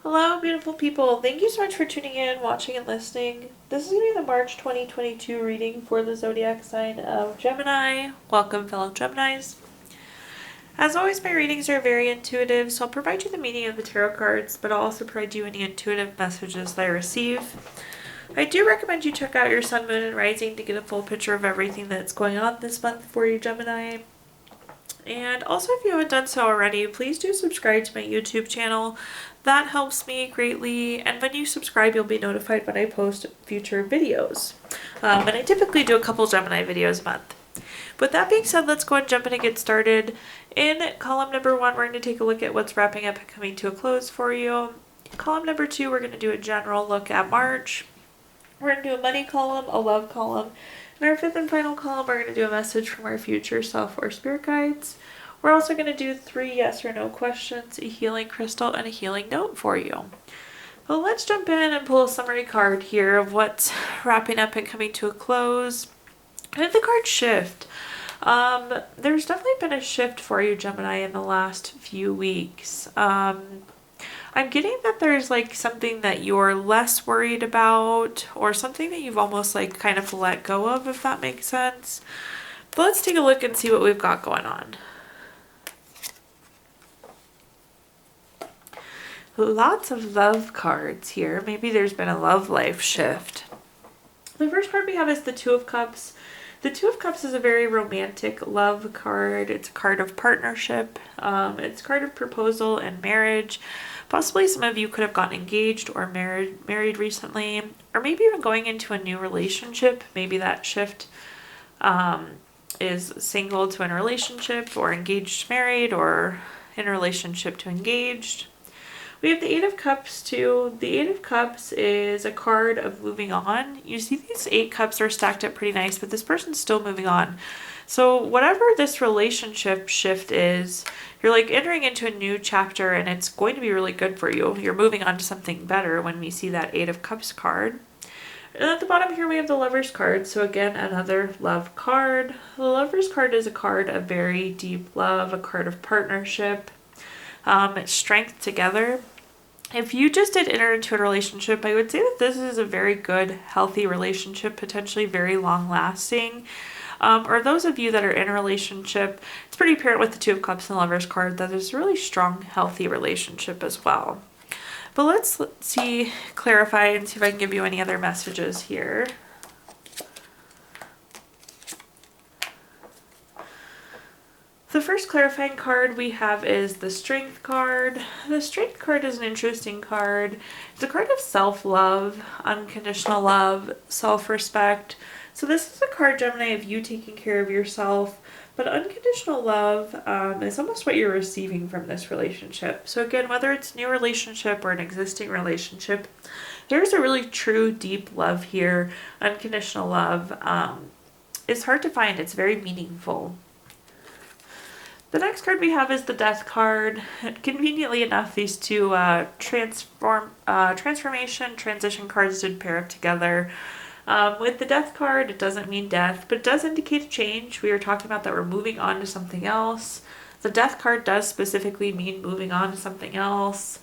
Hello, beautiful people. Thank you so much for tuning in, watching, and listening. This is going to be the March 2022 reading for the zodiac sign of Gemini. Welcome, fellow Geminis. As always, my readings are very intuitive, so I'll provide you the meaning of the tarot cards, but I'll also provide you any intuitive messages that I receive. I do recommend you check out your sun, moon, and rising to get a full picture of everything that's going on this month for you, Gemini. And also, if you haven't done so already, please do subscribe to my YouTube channel. That helps me greatly, and when you subscribe, you'll be notified when I post future videos. And I typically do a couple Gemini videos a month. With that being said, let's go and jump in and get started. In column number 1, we're going to take a look at what's wrapping up and coming to a close for you. In column number 2, we're going to do a general look at March. We're going to do a money column, a love column. In our 5th and final column, we're going to do a message from our future self or spirit guides. We're also going to do 3 yes or no questions, a healing crystal, and a healing note for you. Well, let's jump in and pull a summary card here of what's wrapping up and coming to a close. And the card shift. There's definitely been a shift for you, Gemini, in the last few weeks. I'm getting that there's like something that you're less worried about, or something that you've almost like kind of let go of, if that makes sense. But let's take a look and see what we've got going on. Lots of love cards here. Maybe there's been a love life shift. The first card we have is the Two of Cups. The Two of Cups is a very romantic love card. It's a card of partnership. It's a card of proposal and marriage. Possibly some of you could have gotten engaged or married recently, or maybe even going into a new relationship. Maybe that shift is single to in a relationship, or engaged to married, or in a relationship to engaged. We have the 8 of Cups too. The 8 of Cups is a card of moving on. You see these 8 cups are stacked up pretty nice, but this person's still moving on. So whatever this relationship shift is, you're like entering into a new chapter, and it's going to be really good for you. You're moving on to something better when we see that 8 of Cups card. And at the bottom here we have the Lovers card. So again, another love card. The Lovers card is a card of very deep love, a card of partnership. It's strength together. If you just did enter into a relationship, I would say that this is a very good, healthy relationship, potentially very long lasting. Or those of you that are in a relationship, it's pretty apparent with the Two of Cups and Lovers card that there's a really strong, healthy relationship as well. But let's see, clarify, and see if I can give you any other messages here. The first clarifying card we have is the Strength card. The Strength card is an interesting card. It's a card of self-love, unconditional love, self-respect. So this is a card, Gemini, of you taking care of yourself, but unconditional love is almost what you're receiving from this relationship. So again, whether it's a new relationship or an existing relationship, there's a really true, deep love here. Unconditional love is hard to find. It's very meaningful. The next card we have is the Death card. Conveniently enough, these two transformation, transition cards did pair up together. With the Death card, it doesn't mean death, but it does indicate a change. We were talking about that we're moving on to something else. The Death card does specifically mean moving on to something else.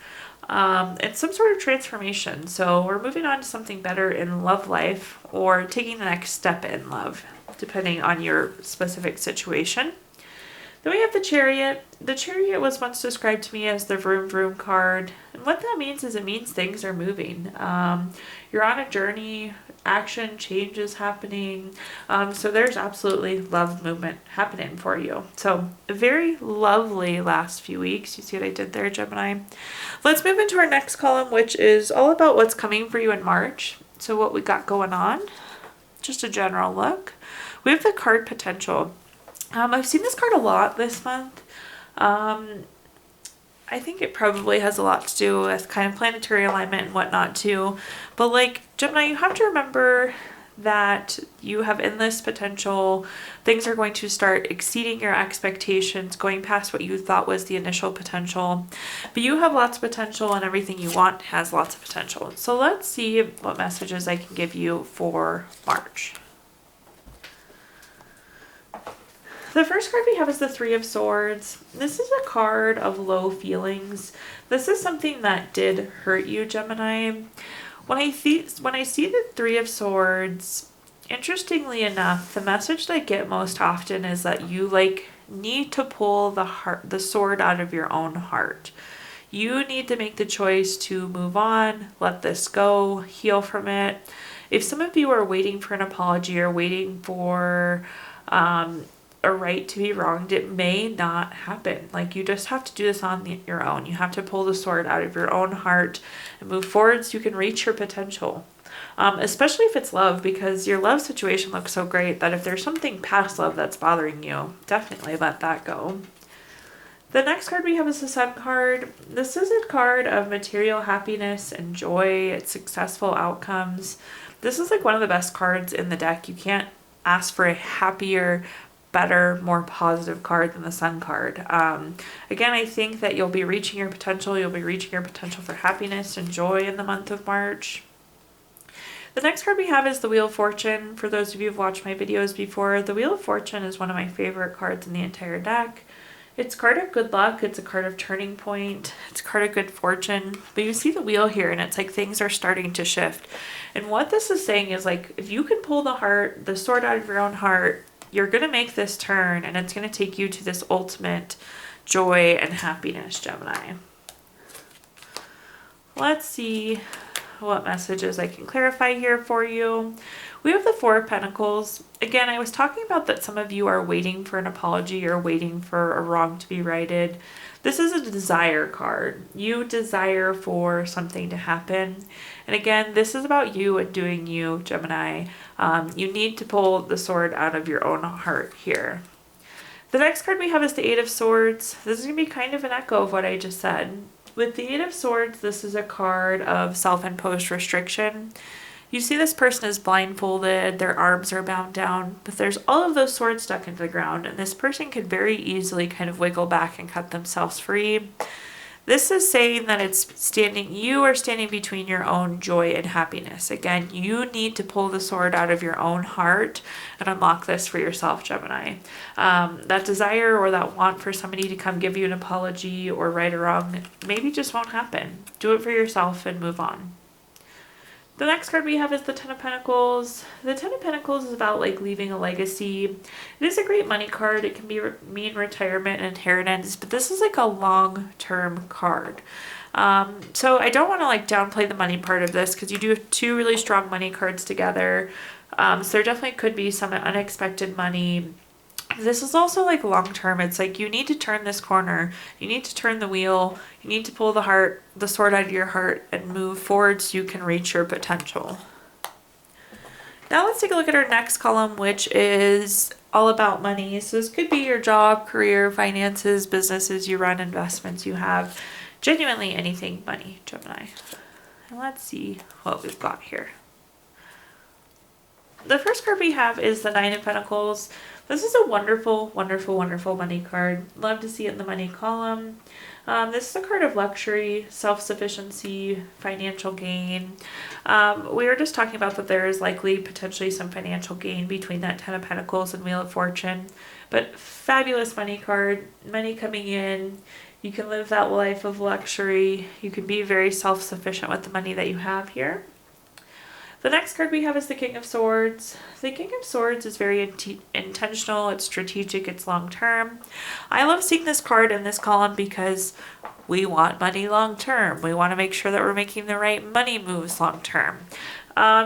It's some sort of transformation. So we're moving on to something better in love life, or taking the next step in love, depending on your specific situation. Then we have the Chariot. The Chariot was once described to me as the vroom vroom card. And what that means is it means things are moving. You're on a journey, action, change is happening. So there's absolutely love movement happening for you. So a very lovely last few weeks. You see what I did there, Gemini? Let's move into our next column, which is all about what's coming for you in March. So what we got going on. Just a general look. We have the card Potential. I've seen this card a lot this month. I think it probably has a lot to do with kind of planetary alignment and whatnot too. But like, Gemini, you have to remember that you have endless potential. Things are going to start exceeding your expectations, going past what you thought was the initial potential. But you have lots of potential, and everything you want has lots of potential. So let's see what messages I can give you for March. The first card we have is the Three of Swords. This is a card of low feelings. This is something that did hurt you, Gemini. When I see the Three of Swords, interestingly enough, the message that I get most often is that you need to pull the sword out of your own heart. You need to make the choice to move on, let this go, heal from it. If some of you are waiting for an apology or waiting for a right to be wronged, it may not happen. You just have to do this on your own. You have to pull the sword out of your own heart and move forward so you can reach your potential. Especially if it's love, because your love situation looks so great that if there's something past love that's bothering you, definitely let that go. The next card we have is the Sun card. This is a card of material happiness and joy, successful outcomes. This is one of the best cards in the deck. You can't ask for a happier, better, more positive card than the Sun card. Again, I think that you'll be reaching your potential. You'll be reaching your potential for happiness and joy in the month of March. The next card we have is the Wheel of Fortune. For those of you who've watched my videos before, the Wheel of Fortune is one of my favorite cards in the entire deck. It's a card of good luck. It's a card of turning point. It's a card of good fortune. But you see the wheel here, and it's things are starting to shift. And what this is saying is if you can pull the sword out of your own heart, you're going to make this turn, and it's going to take you to this ultimate joy and happiness, Gemini. Let's see what messages I can clarify here for you. We have the Four of Pentacles. Again, I was talking about that some of you are waiting for an apology or waiting for a wrong to be righted. This is a desire card. You desire for something to happen. And again, this is about you and doing you, Gemini. You need to pull the sword out of your own heart here. The next card we have is the Eight of Swords. This is going to be kind of an echo of what I just said. With the Eight of Swords, this is a card of self-imposed restriction. You see this person is blindfolded, their arms are bound down, but there's all of those swords stuck into the ground, and this person could very easily kind of wiggle back and cut themselves free. This is saying that you are standing between your own joy and happiness. Again, you need to pull the sword out of your own heart and unlock this for yourself, Gemini. That desire or that want for somebody to come give you an apology or right or wrong maybe just won't happen. Do it for yourself and move on. The next card we have is the Ten of Pentacles. The Ten of Pentacles is about leaving a legacy. It is a great money card. It can mean retirement and inheritance, but this is a long-term card. So I don't want to downplay the money part of this because you do have two really strong money cards together. So there definitely could be some unexpected money. This is also long-term. It's you need to turn this corner. You need to turn the wheel. You need to pull the sword out of your heart and move forward so you can reach your potential. Now let's take a look at our next column, which is all about money. So this could be your job, career, finances, businesses you run, investments you have, genuinely anything money, Gemini. And let's see what we've got here. The first card we have is the Nine of Pentacles. This is a wonderful, wonderful, wonderful money card. Love to see it in the money column. This is a card of luxury, self-sufficiency, financial gain. We were just talking about that there is likely potentially some financial gain between that Ten of Pentacles and Wheel of Fortune. But fabulous money card, money coming in. You can live that life of luxury. You can be very self-sufficient with the money that you have here. The next card we have is the King of Swords. The King of Swords is very intentional, it's strategic, it's long-term. I love seeing this card in this column because we want money long-term. We want to make sure that we're making the right money moves long-term.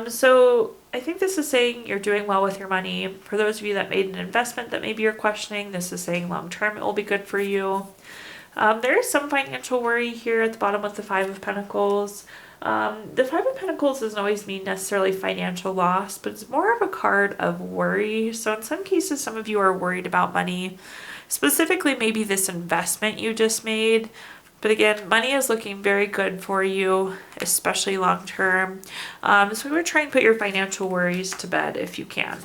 So I think this is saying you're doing well with your money. For those of you that made an investment that maybe you're questioning, this is saying long-term it will be good for you. There is some financial worry here at the bottom with the Five of Pentacles. The Five of Pentacles doesn't always mean necessarily financial loss, but it's more of a card of worry. So in some cases, some of you are worried about money, specifically maybe this investment you just made. But again, money is looking very good for you, especially long term. So we would try and put your financial worries to bed if you can.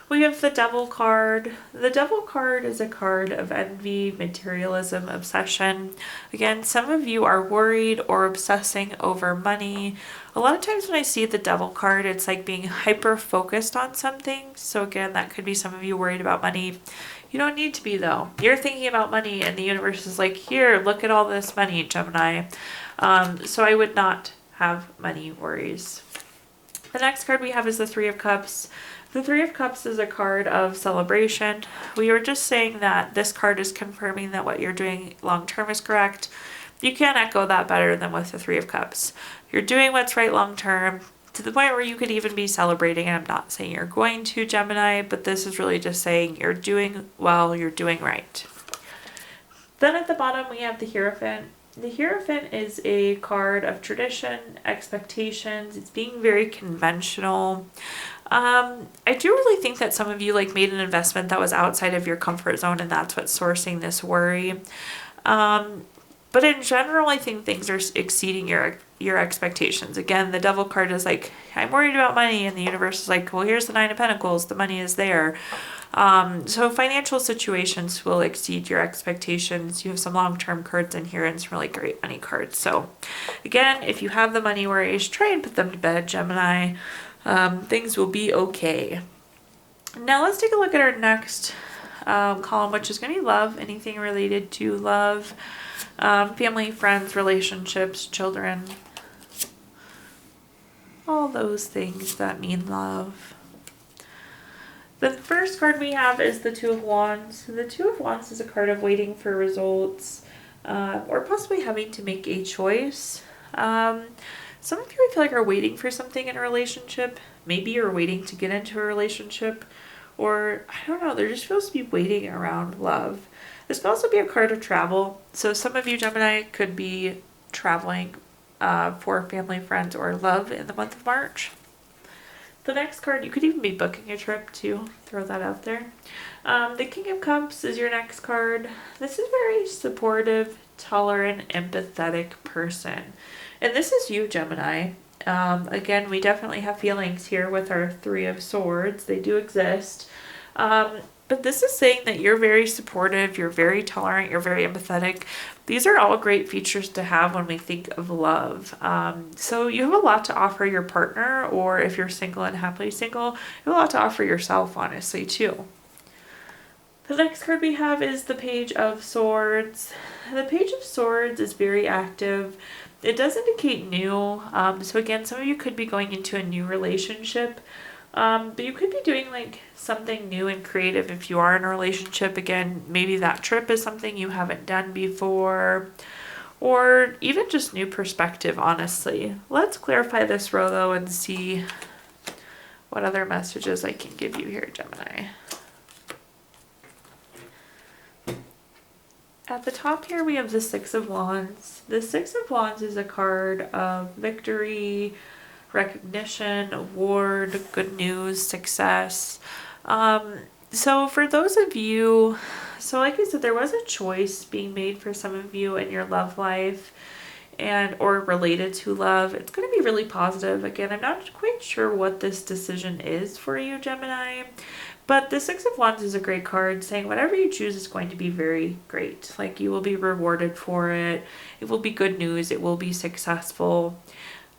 We have the Devil card. The Devil card is a card of envy, materialism, obsession. Again, some of you are worried or obsessing over money. A lot of times when I see the Devil card, it's like being hyper focused on something. So again, that could be some of you worried about money. You don't need to be though. You're thinking about money and the universe is like, here, look at all this money, Gemini. So I would not have money worries. The next card we have is the Three of Cups. The Three of Cups is a card of celebration. We were just saying that this card is confirming that what you're doing long term is correct. You can't echo that better than with the Three of Cups. You're doing what's right long term to the point where you could even be celebrating. And I'm not saying you're going to, Gemini, but this is really just saying you're doing well, you're doing right. Then at the bottom we have the Hierophant. The Hierophant is a card of tradition, expectations. It's being very conventional. I do really think that some of you like made an investment that was outside of your comfort zone, and that's what's sourcing this worry. But in general, I think things are exceeding your expectations. Again, the Devil card is like, I'm worried about money, and the universe is like, well, here's the Nine of Pentacles. The money is there. So financial situations will exceed your expectations. You have some long-term cards in here and some really great money cards. So again, if you have the money worries, try and put them to bed, Gemini. Things will be okay. Now let's take a look at our next column, which is going to be love. Anything related to love, family, friends, relationships, children, all those things that mean love. The first card we have is the Two of Wands. The Two of Wands is a card of waiting for results, or possibly having to make a choice. Some of you, I feel like, are waiting for something in a relationship. Maybe you're waiting to get into a relationship, or I don't know, there just feels to be waiting around love. This could also be a card of travel. So some of you, Gemini, could be traveling for family, friends, or love in the month of March. The next card, you could even be booking a trip too. Throw that out there. The King of Cups is your next card. This is a very supportive, tolerant, empathetic person. And this is you, Gemini. Again, we definitely have feelings here with our Three of Swords. They do exist. But this is saying that you're very supportive, you're very tolerant, you're very empathetic. These are all great features to have when we think of love. So you have a lot to offer your partner, or if you're single and happily single, you have a lot to offer yourself, honestly, too. The next card we have is the Page of Swords. The Page of Swords is very active. It does indicate new. So again, some of you could be going into a new relationship. But you could be doing like something new and creative if you are in a relationship. Again, maybe that trip is something you haven't done before, or even just new perspective, honestly. Let's clarify this row though and see what other messages I can give you here, Gemini. At the top here, we have the Six of Wands. The Six of Wands is a card of victory, recognition, award, good news, success. So for those of you, so like I said, there was a choice being made for some of you in your love life and or related to love. It's going to be really positive. Again, I'm not quite sure what this decision is for you, Gemini, but the Six of Wands is a great card saying whatever you choose is going to be very great. Like you will be rewarded for it. It will be good news. It will be successful.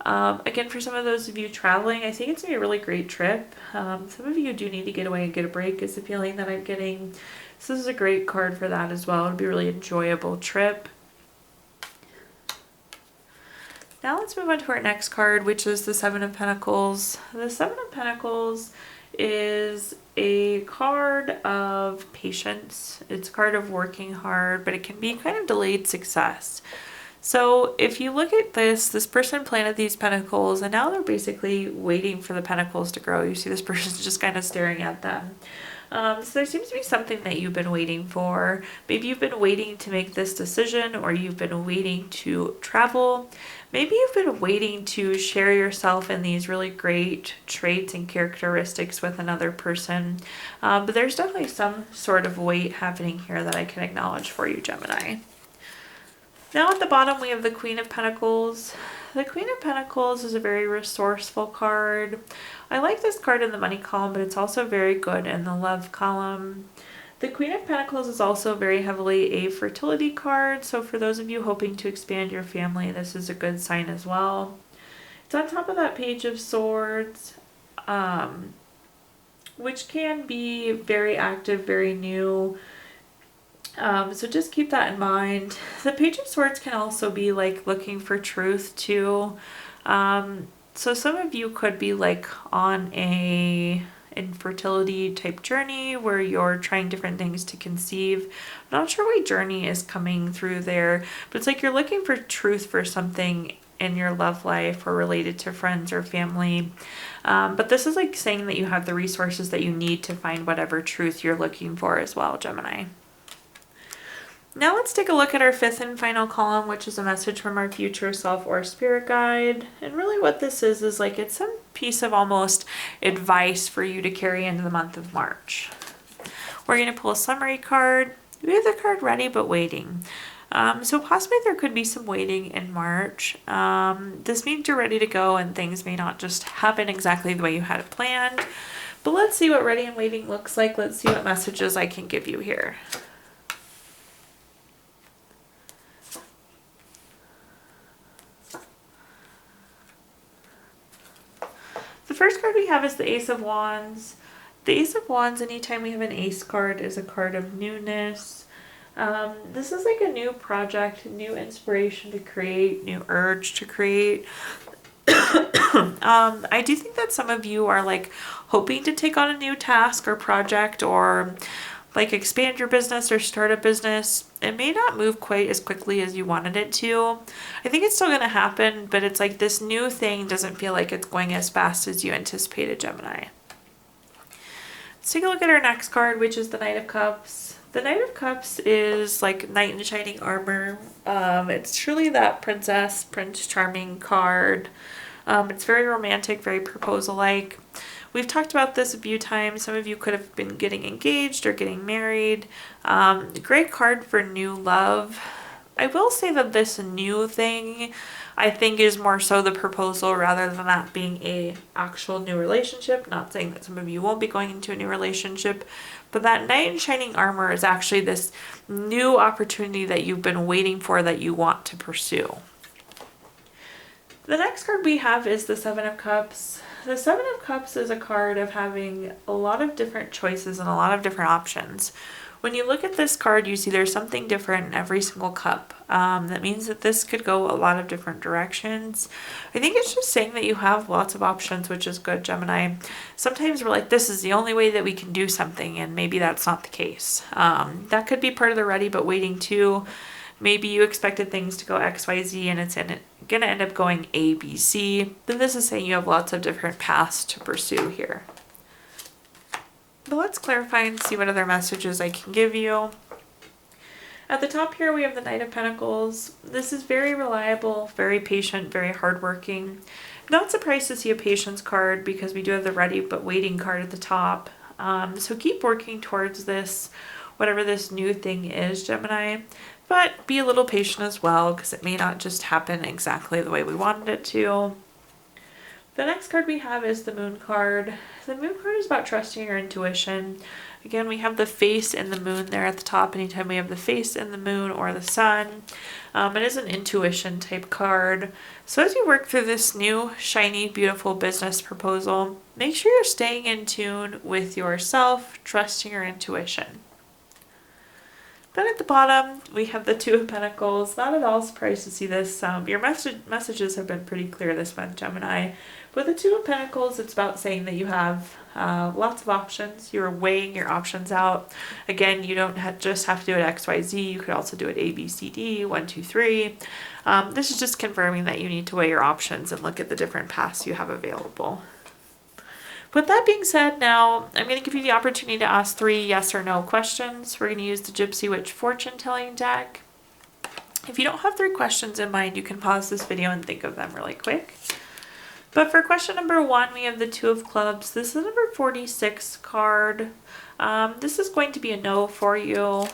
Again, for some of those of you traveling, I think it's going to be a really great trip. Some of you do need to get away and get a break is the feeling that I'm getting. So this is a great card for that as well. It'll be a really enjoyable trip. Now let's move on to our next card, which is the Seven of Pentacles. The Seven of Pentacles is a card of patience. It's a card of working hard, but it can be kind of delayed success. So if you look at this person planted these pentacles and now they're basically waiting for the pentacles to grow. You see this person's just kind of staring at them. So there seems to be something that you've been waiting for. Maybe you've been waiting to make this decision, or you've been waiting to travel. Maybe you've been waiting to share yourself in these really great traits and characteristics with another person. But there's definitely some sort of wait happening here that I can acknowledge for you, Gemini. Now at the bottom we have the Queen of Pentacles. The Queen of Pentacles is a very resourceful card. I like this card in the money column, but it's also very good in the love column. The Queen of Pentacles is also very heavily a fertility card, so for those of you hoping to expand your family, this is a good sign as well. It's on top of that Page of Swords, which can be very active, very new. So just keep that in mind. The Page of Swords can also be like looking for truth too. So some of you could be like on a infertility type journey where you're trying different things to conceive. I'm not sure why journey is coming through there, but it's like you're looking for truth for something in your love life or related to friends or family. But this is like saying that you have the resources that you need to find whatever truth you're looking for as well, Gemini. Now let's take a look at our fifth and final column, which is a message from our future self or spirit guide. And really what this is like it's some piece of almost advice for you to carry into the month of March. We're going to pull a summary card. We have the card Ready but Waiting. So possibly there could be some waiting in March. This means you're ready to go and things may not just happen exactly the way you had it planned. But let's see what ready and waiting looks like. Let's see what messages I can give you here. The first card we have is the Ace of Wands. The Ace of Wands, anytime we have an ace card, is a card of newness. This is like a new project, new inspiration to create, new urge to create. I do think that some of you are like hoping to take on a new task or project or like expand your business or start a business. It may not move quite as quickly as you wanted it to. I think it's still going to happen, but it's like this new thing doesn't feel like it's going as fast as you anticipated, Gemini. Let's take a look at our next card, which is the Knight of Cups. The Knight of Cups is like knight in shining armor. It's truly that princess, Prince Charming card. It's very romantic, very proposal-like. We've talked about this a few times. Some of you could have been getting engaged or getting married. Great card for new love. I will say that this new thing, I think, is more so the proposal rather than that being a actual new relationship. Not saying that some of you won't be going into a new relationship, but that knight in shining armor is actually this new opportunity that you've been waiting for that you want to pursue. The next card we have is the Seven of Cups. The Seven of Cups is a card of having a lot of different choices and a lot of different options. When you look at this card, you see there's something different in every single cup. That means that this could go a lot of different directions. I think it's just saying that you have lots of options, which is good, Gemini. Sometimes we're like, this is the only way that we can do something, and maybe that's not the case. That could be part of the ready but waiting too. Maybe you expected things to go X, Y, Z, and it's going to end up going A, B, C. Then this is saying you have lots of different paths to pursue here. But let's clarify and see what other messages I can give you. At the top here, we have the Knight of Pentacles. This is very reliable, very patient, very hardworking. Not surprised to see a patience card because we do have the ready but waiting card at the top. So keep working towards this, whatever this new thing is, Gemini. But be a little patient as well because it may not just happen exactly the way we wanted it to. The next card we have is the Moon card. The Moon card is about trusting your intuition. Again, we have the face and the moon there at the top. Anytime we have the face and the moon or the sun, it is an intuition type card. So as you work through this new, shiny, beautiful business proposal, make sure you're staying in tune with yourself, trusting your intuition. Then at the bottom, we have the Two of Pentacles. Not at all surprised to see this. Your messages have been pretty clear this month, Gemini. With the Two of Pentacles, it's about saying that you have lots of options. You're weighing your options out. Again, you don't just have to do it X, Y, Z. You could also do it A, B, C, D, 1, 2, 3. This is just confirming that you need to weigh your options and look at the different paths you have available. With that being said, now I'm going to give you the opportunity to ask 3 yes or no questions. We're going to use the Gypsy Witch fortune telling deck. If you don't have 3 questions in mind, you can pause this video and think of them really quick. But for question number 1, we have the Two of Clubs. This is number 46 card. This is going to be a no for you.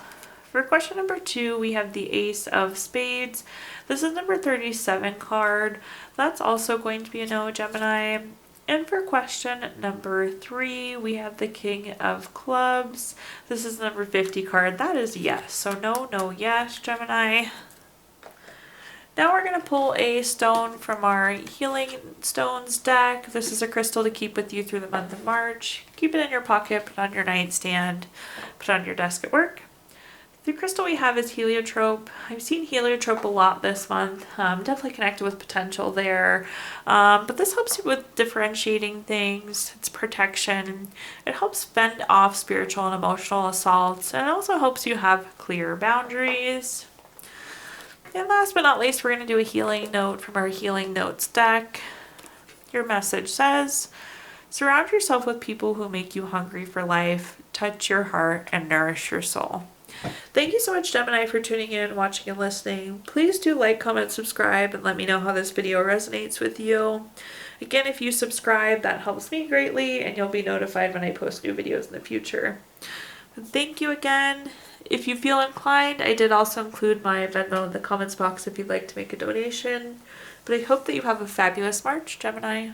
For question number 2, we have the Ace of Spades. This is number 37 card. That's also going to be a no, Gemini. And for question number 3, we have the King of Clubs. This is number 50 card. That is yes. So no, no, yes, Gemini. Now we're going to pull a stone from our Healing Stones deck. This is a crystal to keep with you through the month of March. Keep it in your pocket, put it on your nightstand, put it on your desk at work. The crystal we have is heliotrope. I've seen heliotrope a lot this month. Definitely connected with potential there. But this helps you with differentiating things. It's protection. It helps fend off spiritual and emotional assaults. And it also helps you have clear boundaries. And last but not least, we're going to do a healing note from our Healing Notes deck. Your message says, surround yourself with people who make you hungry for life, touch your heart, and nourish your soul. Thank you so much, Gemini, for tuning in, watching, and listening. Please do like, comment, subscribe, and let me know how this video resonates with you. Again, if you subscribe, that helps me greatly, and you'll be notified when I post new videos in the future. Thank you again. If you feel inclined, I did also include my Venmo in the comments box if you'd like to make a donation. But I hope that you have a fabulous March, Gemini.